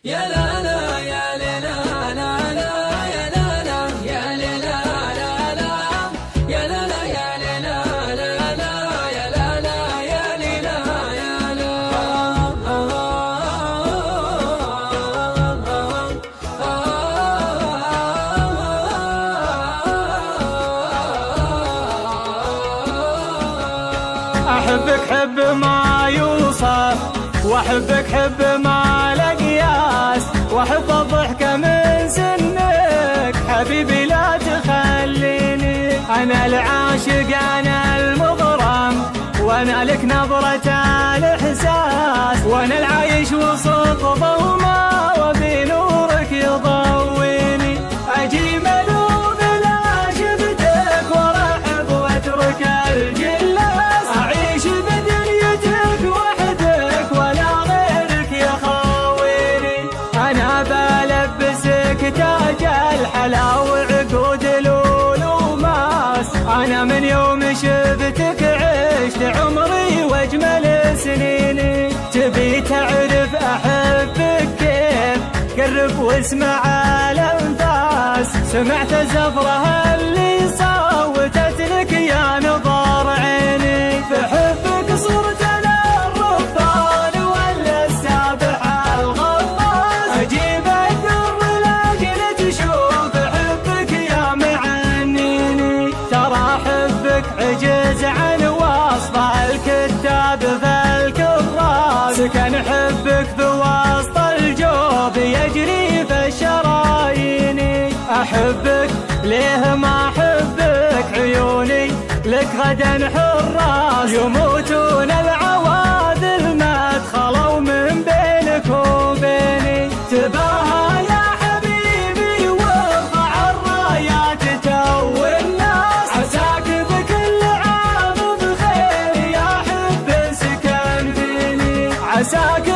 يا لا لا يا لا لا لا لا يا لا لا يا لا لا لا لا يا لا لا يا لا لا لا يا لا لا يا لا يا لا أحبك حب ما يوصف، وأحبك حب ما لا قياس، وأحب الضحكة من سنك حبيبي لا تخليني. أنا العاشق أنا المغرم، وأنا لك نظرة الإحساس، وأنا العايش وسط ظلمة وبي نورك يضويني. أجي ملوم لا شفتك وأرحب وأترك الجلاس، أعيش بدنيتك وحدك ولا غيرك يخويني. أنا بلبسك تاج الحلا وعقود الألوماس، أنا من يوم شفتك عشت عمري واجمل سنيني. تبي تعرف احبك كيف؟ قرب واسمع الانفاس، سمعت زفرها اللي صوتت لك يا نظر عيني. بحبك صرت انا الربان ولا السابح الغطاس، اجيب الدر لاجل تشوف حبك يا معنيني. ترى حبك عجز عن وصف الكتاب فالكراس، سكن حبك بوسط الجوب يجري في الشرايين. احبك ليه ما احبك عيوني لك غدا حراس، يموتون العواذل ما دخلوا من بينك وبيني. تباهى يا حبيبي وارفع الرايات تو الناس، عساك بكل عام بخير يا حب سكن فيني، عساك